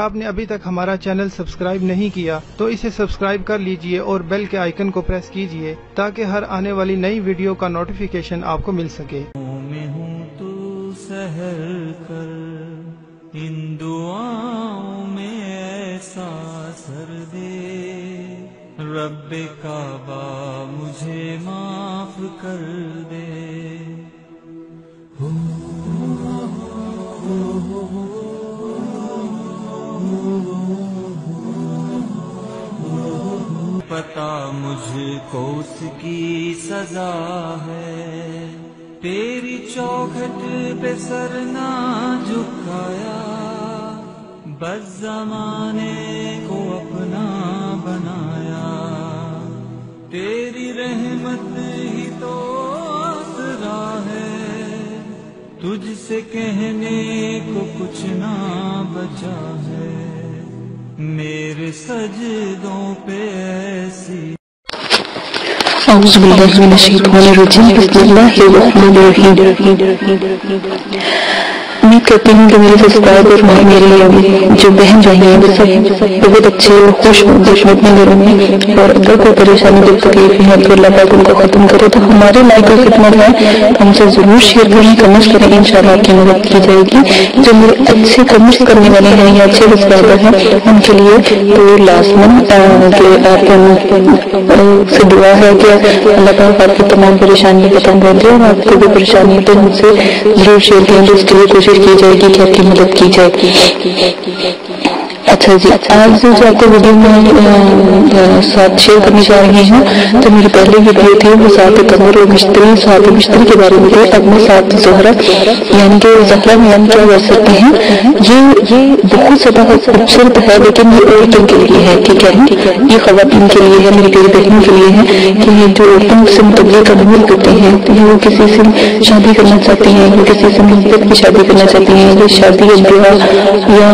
آپ نے ابھی تک ہمارا چینل سبسکرائب نہیں کیا تو اسے سبسکرائب کر لیجئے اور بیل کے آئیکن کو پریس کیجئے تاکہ ہر آنے والی نئی ویڈیو کا نوٹیفیکیشن آپ کو مل سکے۔ میں ہوں تو سحر کر ان دعاؤں میں ایسا اثر دے، رب کعبہ مجھے معاف کر دے۔ پتا مجھ کو اس کی سزا ہے، تیری چوکھٹ پہ سر نہ جھکایا، بس زمانے کو اپنا بنایا، تیری رحمت ہی تو آسرا ہے، تجھ سے کہنے کو کچھ نہ بچا ہے، میرے سجدوں پہ ایسی۔ اعوذ باللہ من الشیطان الرجیم، بسم اللہ الرحمن الرحیم۔ امید کرتی ہوں کہ میرے سبسکرائبر اور میرے جو بہن بھائی ہیں وہ سب بہت اچھے اور خوش اپنے گھروں میں، اور اگر کوئی پریشانی دل تکلیف ہے تو اللہ پاک ان کو ختم کرے۔ تو ہمارے لائک اور خدمت ہے ہم سے ضرور شیئر کریں، کمنٹس کریں، انشاءاللہ آپ کی مدد کی جائے گی۔ جو میرے اچھے کمنٹس کرنے والے ہیں یا اچھے سبسکرائبر ہیں ان کے لیے تو لازماً کہ آپ سے دعا ہے کہ اللہ پاک آپ کی تمام پریشانی ختم کر دے، اور آپ کو بھی پریشانی ہے تو مجھ سے ضرور شیئر کریں، تو اس کے لیے کوشش کی جائے گی کہ آپ کی مدد کی جائے گی۔ اچھا جی، آج جو آپ کو ویڈیو میں ساتھ شیئر کرنے جا رہی ہوں تو میری پہلی ویڈیو تھی وہ سات قمر اور سات مشتری کے بارے میں تھی۔ اب میں سات زہرہ یعنی کہ زہرہ میان کیا کر سکتے ہیں، یہ بہت زیادہ خوبصورت ہے لیکن یہ عورتوں کے لیے ہے، ٹھیک ہے، یہ خواتین کے لیے ہے، میری پیاری بہنوں کے لیے ہے کہ یہ جو عورتوں سے متعلق عمل کرتے ہیں، وہ کسی سے شادی کرنا چاہتی ہیں، وہ کسی سے محبت کی شادی کرنا چاہتی ہیں، یہ شادی یا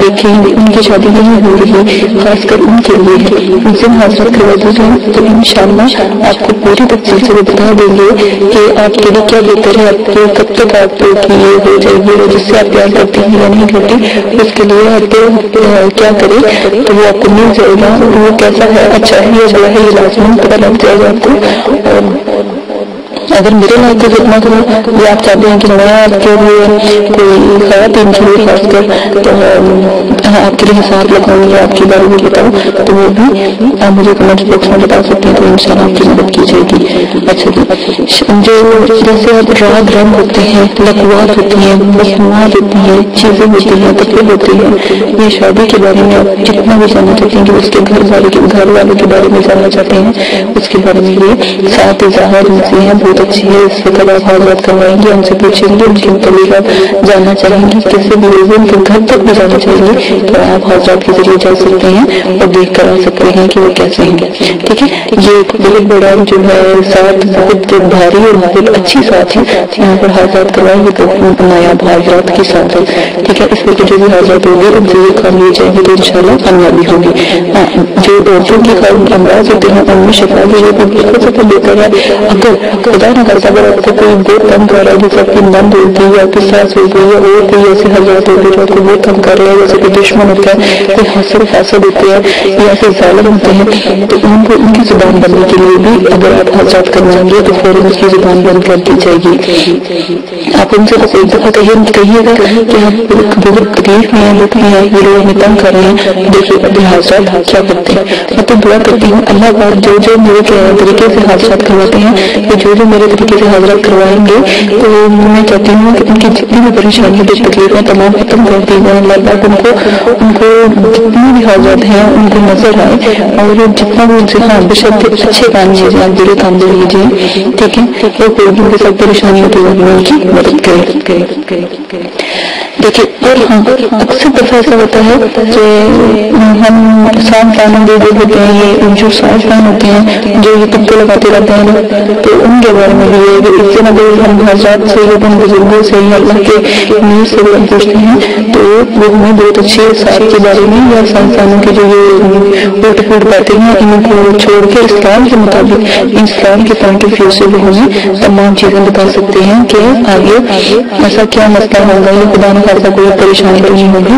دیکھیں ان کی شادی نہیں ہو رہی، خاص کر ان کے لیے ہے، ان سے حاضرت کروا دی جائے تو انشاءاللہ آپ کو پوری تفصیل سے بتا دیں گے کہ آپ کے لیے کیا بہتر ہے، آپ کے کب تک آپ کی یہ ہو جائے گی، اور جس سے آپ پیار کرتے ہیں یا نہیں کرتے اس کے لیے آپ کیا کریں تو وہ آپ کو مل جائے گا، وہ کیسا ہے، اچھا ہے یا برا ہے، یہ لازماً پتہ لگ جائے گا آپ کو۔ اگر میرے لائق کی خدمت ہو یا آپ چاہتے ہیں کہ میں آپ کے لیے کوئی خواتین کے لیے خاص کر تو آپ کے لیے حساب لگاؤں یا آپ کے بارے میں بتاؤں تو وہ بھی آپ مجھے کمنٹ باکس میں بتا سکتے ہیں، تو انشاءاللہ آپ کی مدد کی جائے گی۔ اچھا جی، جو جیسے اب راگ رنگ ہوتے ہیں، لقوات ہوتی ہیں، مصنوعات ہوتی ہیں، چیزیں ہوتی ہیں، کپڑے ہوتے ہیں، یہ شادی کے بارے میں آپ جتنا بھی جاننا چاہتے ہیں کہ اس کے گھر والے کے بارے میں جاننا چاہتے ہیں، اس کے بارے میں یہ سات اظہار سے ہیں، بہت اچھی ہے۔ اس وقت آپ حاضرات کروائیں گے، ان سے پوچھیں گے، ان کے متعلق آپ جاننا چاہیں گے، کسی بھی ان کے گھر تک بھی جانا چاہیں گے تو آپ حاضرات کے ذریعے جا سکتے ہیں اور دیکھ کر آ سکتے ہیں کہ وہ کیسے ہیں، ٹھیک ہے۔ یہ ایک بہت بڑا جو ہے ساتھ بہت بھاری اور بہت اچھی ساتھ ہے، یہاں پر حاضرات کروائیں گے تو نایاب حاضرات کی ساتھ ہے، ٹھیک ہے۔ اس وقت جو بھی حاضرات ہوگی ان سے یہ کام لیے جائیں گے تو انشاءاللہ کامیابی ہوگی۔ جو عورتوں کے امراض ہوتے ہیں ان میں شفا کے لیے بہت زیادہ بہتر ہے۔ اگر خدا نہ کرتا اگر آپ کو کوئی بہت تنگ کر رہا ہے، جیسے آپ کی نند ہوگی یا آپ کی ساس ہوگی یا اور کوئی ایسے حضرات ہوگی جو آپ کو بہت تنگ کر رہے ہیں، جیسے کوئی دشمن ہوتا ہے، کوئی حسد ہوتے ہیں یا ایسے ظالم ہوتے ہیں، تو ان کو ان کی زبان بندی کے لیے بھی اگر آپ حضرات کروائیں گے تو فوراً اس کی زبان بند کر دی جائے گی۔ آپ ان سے بس ایک دفعہ کہیے گا کہ آپ بہت تکلیف میں ہیں، دکھ میں ہیں، یہ لوگ ہمیں تنگ کر رہے ہیں، دیکھیے ابھی حضرات کیا کرتے ہیں۔ میں تو دعا کرتی ہوں اللہ پاک جو میرے طریقے سے حضرات کرواتے ہیں، جو میرے طریقے سے حضرات کروائیں گے تو میں چاہتی ہوں کہ ان کی جتنی بھی پریشانی دل تکلیفیں تمام ختم کر دی جائیں، اللہ پاک ان کو جتنی بھی حاضرات ہیں ان کو نظر آئے، اور جتنا بھی ان سے بشرط اچھے کام لیجیے، آپ برے کام دے لیجیے، ٹھیک ہے، اور کوئی بھی ان کے ساتھ پریشانی ہوتی ہے ان کی مدد کرے۔ دیکھیے اور اکثر دفعہ ایسا ہوتا ہے کہ ہم سائنسدان جو ہوتے ہیں، یہ جو سائنسدان ہوتے ہیں جو یہ تبکے لگاتے رہتے ہیں تو ان کے بارے میں بھی ہے کہ اس سے نہ ہم حضرات سے یا ہم بزرگوں سے یا اللہ کے نور سے پوچھتے ہیں تو وہ ہمیں بہت اچھے سائنس کے بارے میں یا سائنسدانوں کے جو یہ اٹھ پھوٹ باتیں ہیں ان کو چھوڑ کے اسلام کے مطابق اسلام کے پوائنٹ آف ویو سے وہ ہمیں تمام چیزیں بتا سکتے ہیں کہ آگے ایسا کیا مسئلہ ہوگا یا خدا نہ خاصا کوئی پریشانی نہیں ہوگی۔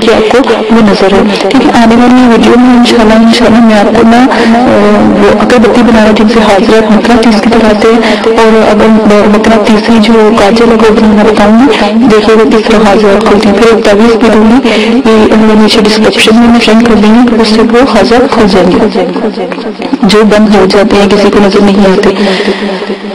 کہ آپ کو وہ نظر ہے. کیونکہ آنے والی ویڈیو میں انشاءاللہ میں آپ کو نا وہ اگربتی بنانا جن سے حاضرات مقناطیس کی طرح آتے ہیں، اور اگر مقناطیسی جو کاجل لگا بنانا بتاؤں گی، دیکھیے گا کس طرح حاضرات کھلتی ہیں. پھر ایک تعویذ بھی دوں گی، یہ نیچے ڈسکرپشن میں سینڈ کر دیں گے، اس سے وہ حاضرات کھل جائیں گے جو بند ہو جاتے ہیں، کسی کو نظر نہیں آتے.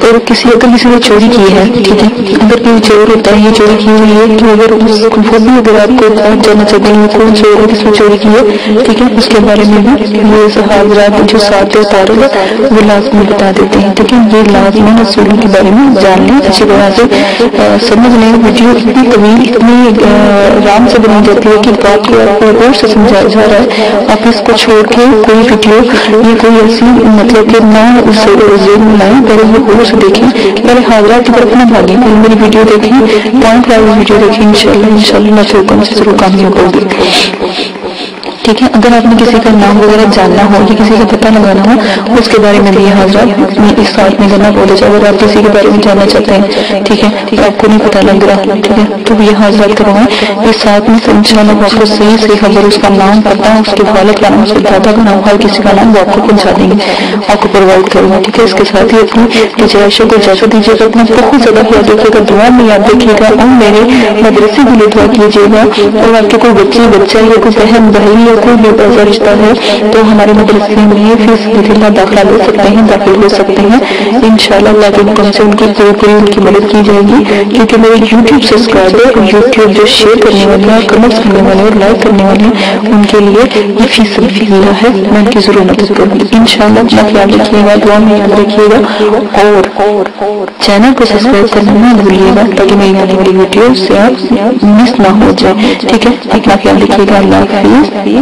اور اگر کسی نے چوری کی ہے، ٹھیک ہے، اگر کوئی چور ہوتا ہے، یہ چوری کی ہوئی ہے، تو اگر وہ بھی اگر آپ کو جاننا چاہتے ہیں کون چور ہے، کس نے چوری کی ہے، ٹھیک ہے، اس کے بارے میں بھی یہ حاضرات جو ساتھ تارو ہے وہ لازمی بتا دیتے ہیں. ٹھیک ہے، یہ لازمی رسولوں کے بارے میں جان لیں، اچھی طرح سے سمجھ لیں. ویڈیو اتنی طویل اتنی آرام سے بنائی جاتی ہے کہ بات کو آپ کو اور سے سمجھایا جا رہا ہے. آپ اس کو چھوڑ کے کوئی ویڈیو یہ کوئی ایسی مطلب کہ نہ اس ذہن میں لائیں، پہلے وہ اور سے دیکھیں، پہلے حاضرات کی طرف نہ بھاگیں، پہلے میری ویڈیو دیکھیں، پوائنٹ وائز ویڈیو دیکھیں. انشاءاللہ میں حکم سے ضرور کامیاب ہوگی. ٹھیک ہے، اگر آپ نے کسی کا نام وغیرہ جاننا ہو یا کسی کا پتہ لگانا ہو، اس کے بارے میں بھی حاضرات اس ساتھ میں کرنا بولے جائے. اگر آپ کسی کے بارے میں جاننا چاہتے ہیں، ٹھیک ہے، تو آپ کو نہیں پتہ لگ رہا، ٹھیک ہے، تو یہ حاضرات کروائیں. اس ساتھ میں انشاءاللہ وہ آپ کو صحیح خبر، اس کا نام پتہ، اس کے والد کا نام، اس کے دادا کا نام، ہر کسی کا نام وہ آپ کو پہنچا دیں گے، آپ کو پرووائڈ کروں گا. ٹھیک ہے، اس کے ساتھ ہی اپنی گزارشوں کو اجازت دیجیے گا. اپنا بہت زیادہ خیال رکھیے گا، دعا میں یاد رکھیے گا، اور میرے مدرسے کے لیے دعا کیجیے گا. اور آپ کے کوئی بچہ یا کوئی بہن بھائی یا کوئی بھی ایسا رشتہ ہے تو ہمارے مدرسے میں فی سبیل اللہ داخلہ لے سکتے ہیں، داخل ہو سکتے ہیں. انشاءاللہ اللہ کے حکم سے ان کی پوری ان کی مدد کی جائے گی. کیونکہ میرے یوٹیوب سبسکرائبر، یوٹیوب جو شیئر کرنے والے ہیں، کمنٹس کرنے والے اور لائک کرنے والے ہیں، ان کے لیے یہ فی سبیل اللہ ہے. میں ان کی ضرور مدد کروں گی. انشاءاللہ اپنا خیال رکھیے گا، دعا میں یاد رکھیے گا، اور چینل کو سبسکرائب کرنا نہ بھولیے گا تاکہ میری آنے والی ویڈیو سے آپ مس نہ ہو جائے. ٹھیک ہے، اپنا خیال رکھیے گا. اللہ حافظ.